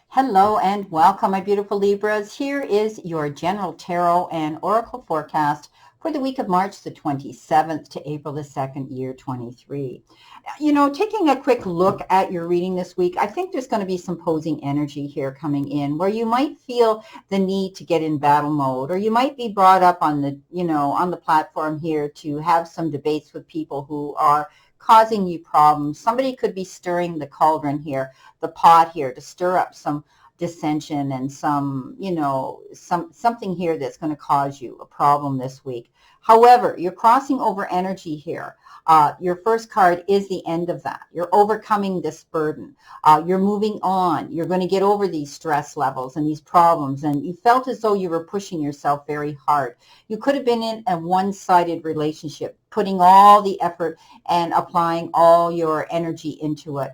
Hello and welcome, my beautiful Libras. Here is your general tarot and oracle forecast for the week of March the 27th to April the 2nd, year 23. Taking a quick look at your reading this week, I think there's going to be some posing energy here coming in where you might feel the need to get in battle mode, or you might be brought up on the platform here to have some debates with people who are causing you problems. Somebody could be stirring the cauldron here, the pot here, to stir up some dissension and something here that's going to cause you a problem this week. However, you're crossing over energy here. Your first card is the end of that. You're overcoming this burden. You're moving on. You're going to get over these stress levels and these problems. And you felt as though you were pushing yourself very hard. You could have been in a one-sided relationship, putting all the effort and applying all your energy into it,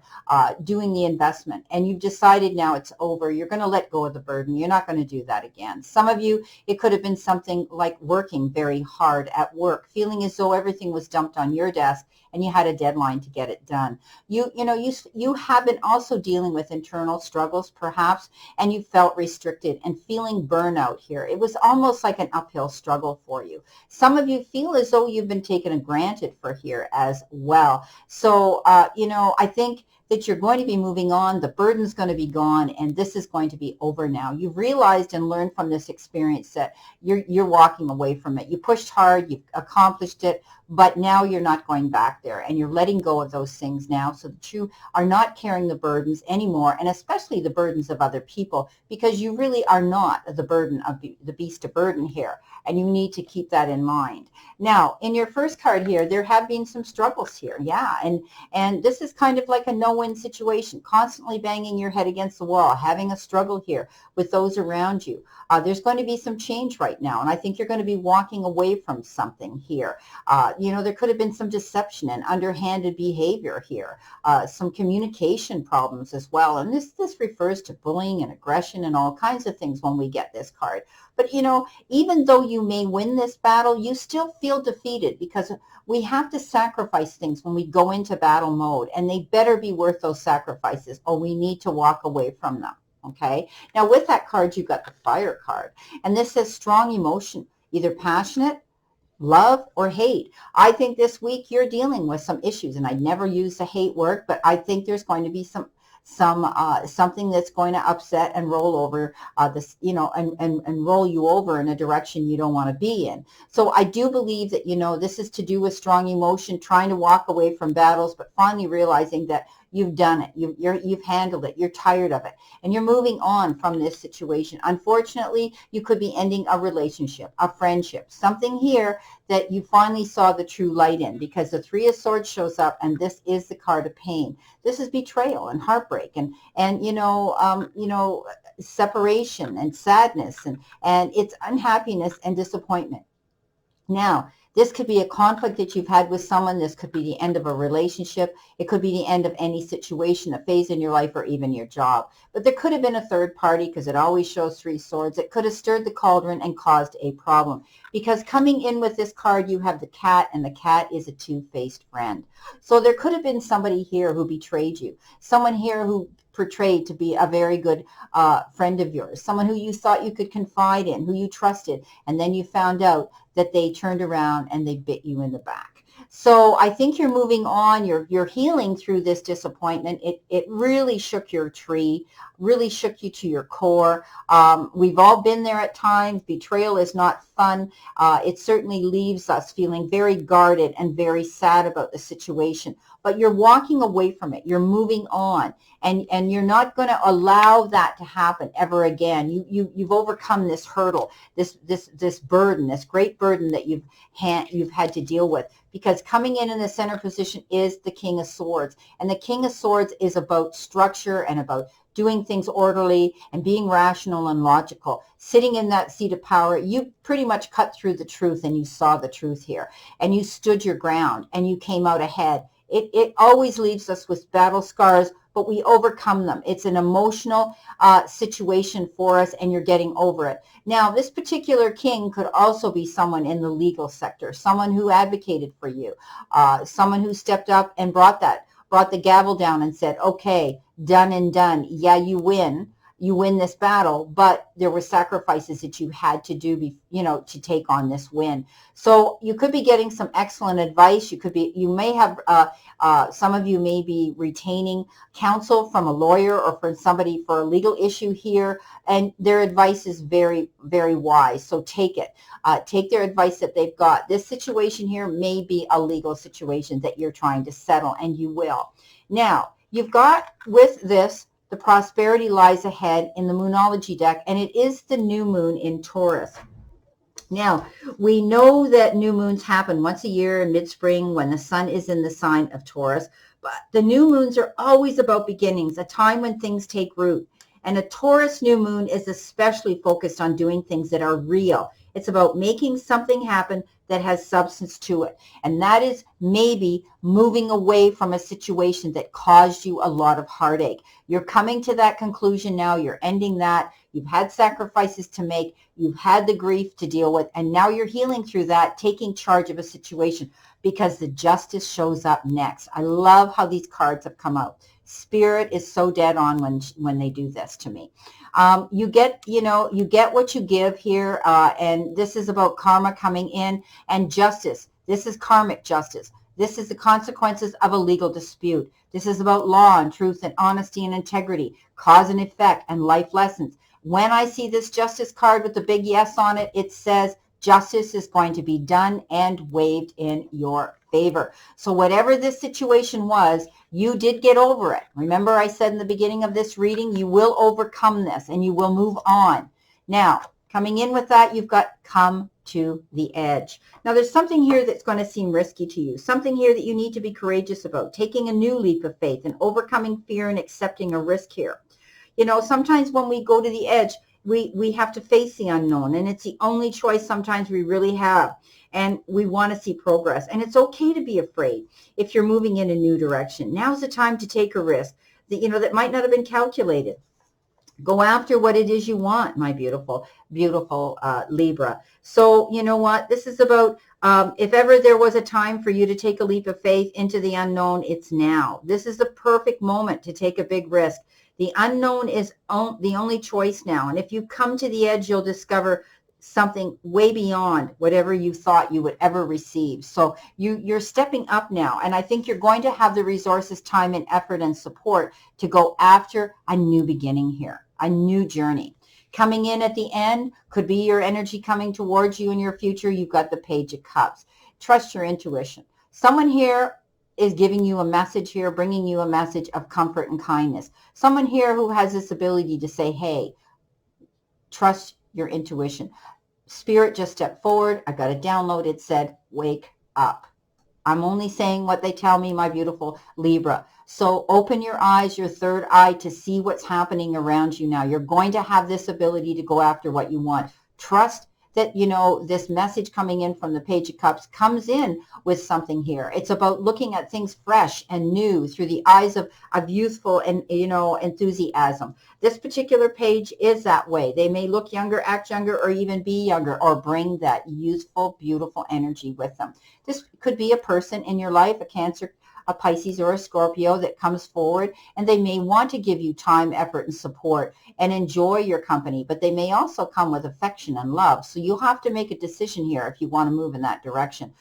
doing the investment. And you've decided now it's over. You're going to let go of the burden. You're not going to do that again. Some of you, it could have been something like working very hard at work, feeling as though everything was dumped on your desk and you had a deadline to get it done. You have been also dealing with internal struggles perhaps, and you felt restricted and feeling burnout here. It was almost like an uphill struggle for you. Some of you feel as though you've been taken granted for here as well. So, I think that you're going to be moving on. The burden's going to be gone, and this is going to be over now. You've realized and learned from this experience that you're walking away from it. You pushed hard, you've accomplished it, but now you're not going back there, and you're letting go of those things now so that you are not carrying the burdens anymore, and especially the burdens of other people, because you really are not the burden of the beast of burden here, and you need to keep that in mind. Now, in your first card here, there have been some struggles here, yeah, and this is kind of like a no-win situation, constantly banging your head against the wall, having a struggle here with those around you. There's going to be some change right now, and I think you're going to be walking away from something here. There could have been some deception and underhanded behavior here, some communication problems as well, and this refers to bullying and aggression and all kinds of things when we get this card. But, even though you may win this battle, you still feel defeated because we have to sacrifice things when we go into battle mode, and they better be worth those sacrifices or we need to walk away from them. Okay. Now with that card, you've got the fire card, and this says strong emotion, either passionate, love, or hate. I think this week you're dealing with some issues, and I'd never use the hate word, but I think there's going to be something that's going to upset and roll over and roll you over in a direction you don't want to be in. So I do believe that, this is to do with strong emotion, trying to walk away from battles, but finally realizing that you've done it. You've handled it. You're tired of it. And you're moving on from this situation. Unfortunately, you could be ending a relationship, a friendship, something here that you finally saw the true light in, because the Three of Swords shows up, and this is the card of pain. This is betrayal and heartbreak and separation and sadness, and it's unhappiness and disappointment. Now, this could be a conflict that you've had with someone. This could be the end of a relationship. It could be the end of any situation, a phase in your life, or even your job. But there could have been a third party, because it always shows Three Swords. It could have stirred the cauldron and caused a problem. Because coming in with this card, you have the cat, and the cat is a two-faced friend. So there could have been somebody here who betrayed you. Someone here who portrayed to be a very good friend of yours, someone who you thought you could confide in, who you trusted, and then you found out that they turned around and they bit you in the back. So I think you're moving on. You're healing through this disappointment. It really shook your tree, really shook you to your core. We've all been there at times. Betrayal is not fun. It certainly leaves us feeling very guarded and very sad about the situation. But you're walking away from it. You're moving on, and you're not going to allow that to happen ever again. You've overcome this hurdle, this burden, this great burden that you've had to deal with. Because coming in the center position is the King of Swords, and the King of Swords is about structure and about doing things orderly and being rational and logical. Sitting in that seat of power, you pretty much cut through the truth, and you saw the truth here, and you stood your ground, and you came out ahead. It always leaves us with battle scars, but we overcome them. It's an emotional situation for us, and you're getting over it. Now, this particular king could also be someone in the legal sector, someone who advocated for you, someone who stepped up and brought the gavel down and said, okay, done and done. Yeah, you win. you win this battle, but there were sacrifices that you had to do, to take on this win. So you could be getting some excellent advice. You may have, some of you may be retaining counsel from a lawyer or from somebody for a legal issue here, and their advice is very, very wise. So take it. Take their advice that they've got. This situation here may be a legal situation that you're trying to settle, and you will. Now, you've got with this, the prosperity lies ahead in the Moonology deck, and it is the new moon in Taurus. Now, we know that new moons happen once a year in mid-spring when the sun is in the sign of Taurus, but the new moons are always about beginnings, a time when things take root. And a Taurus new moon is especially focused on doing things that are real. It's about making something happen that has substance to it. And that is maybe moving away from a situation that caused you a lot of heartache. You're coming to that conclusion now. You're ending that. You've had sacrifices to make. You've had the grief to deal with. And now you're healing through that, taking charge of a situation, because the justice shows up next. I love how these cards have come out. Spirit is so dead on when they do this to me. You get what you give here, and this is about karma coming in and justice. This is karmic justice. This is the consequences of a legal dispute. This is about law and truth and honesty and integrity, cause and effect, and life lessons. When I see this justice card with the big yes on it, it says justice is going to be done and waived in your favor. So whatever this situation was, you did get over it. Remember I said in the beginning of this reading, you will overcome this and you will move on. Now, coming in with that, you've got come to the edge. Now, there's something here that's going to seem risky to you, something here that you need to be courageous about, taking a new leap of faith and overcoming fear and accepting a risk here. Sometimes when we go to the edge, we have to face the unknown, and it's the only choice sometimes we really have, and we want to see progress. And it's okay to be afraid if you're moving in a new direction. Now's the time to take a risk that might not have been calculated. Go after what it is you want, my beautiful, beautiful Libra. So you know what? This is about, if ever there was a time for you to take a leap of faith into the unknown, it's now. This is the perfect moment to take a big risk. The unknown is the only choice now. And if you come to the edge, you'll discover something way beyond whatever you thought you would ever receive. So you're stepping up now. And I think you're going to have the resources, time, and effort and support to go after a new beginning here, a new journey. Coming in at the end could be your energy coming towards you in your future. You've got the Page of Cups. Trust your intuition. Someone here is giving you a message here, bringing you a message of comfort and kindness. Someone here who has this ability to say, hey, trust your intuition. Spirit just stepped forward. I got a download. It said, wake up. I'm only saying what they tell me, my beautiful Libra. So open your eyes, your third eye, to see what's happening around you now. You're going to have this ability to go after what you want. Trust that, this message coming in from the Page of Cups comes in with something here. It's about looking at things fresh and new through the eyes of youthful and, enthusiasm. This particular page is that way. They may look younger, act younger, or even be younger, or bring that youthful, beautiful energy with them. This could be a person in your life, a Cancer, a Pisces, or a Scorpio that comes forward, and they may want to give you time, effort, and support and enjoy your company, but they may also come with affection and love. So you'll have to make a decision here if you want to move in that direction.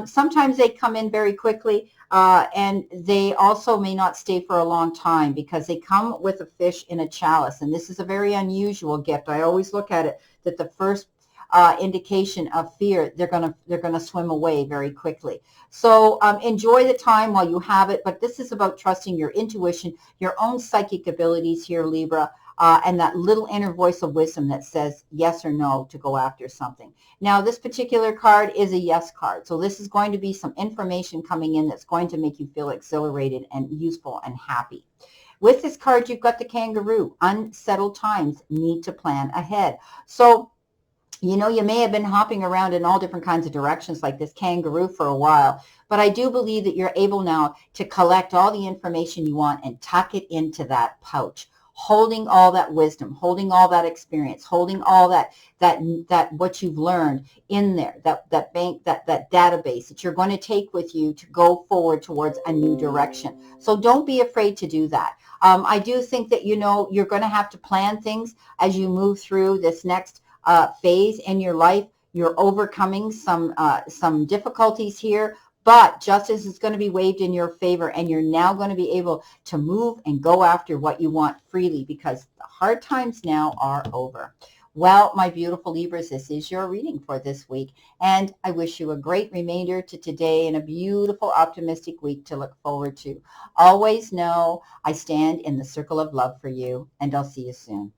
Sometimes they come in very quickly, and they also may not stay for a long time because they come with a fish in a chalice, and this is a very unusual gift. I always look at it that the first indication of fear, they're gonna swim away very quickly. So enjoy the time while you have it, but this is about trusting your intuition, your own psychic abilities here, Libra, and that little inner voice of wisdom that says yes or no to go after something. Now, this particular card is a yes card, so this is going to be some information coming in that's going to make you feel exhilarated and useful and happy. With this card, you've got the Kangaroo. Unsettled times, need to plan ahead. So you may have been hopping around in all different kinds of directions like this kangaroo for a while, but I do believe that you're able now to collect all the information you want and tuck it into that pouch. holding all that wisdom, holding all that experience, holding all that what you've learned in there, that bank, that database that you're going to take with you to go forward towards a new direction. So don't be afraid to do that. I do think that, you're going to have to plan things as you move through this next phase in your life. You're overcoming some difficulties here, but justice is going to be waved in your favor, and you're now going to be able to move and go after what you want freely, because the hard times now are over. Well, my beautiful Libras, this is your reading for this week, and I wish you a great remainder to today and a beautiful, optimistic week to look forward to. Always know I stand in the circle of love for you, and I'll see you soon.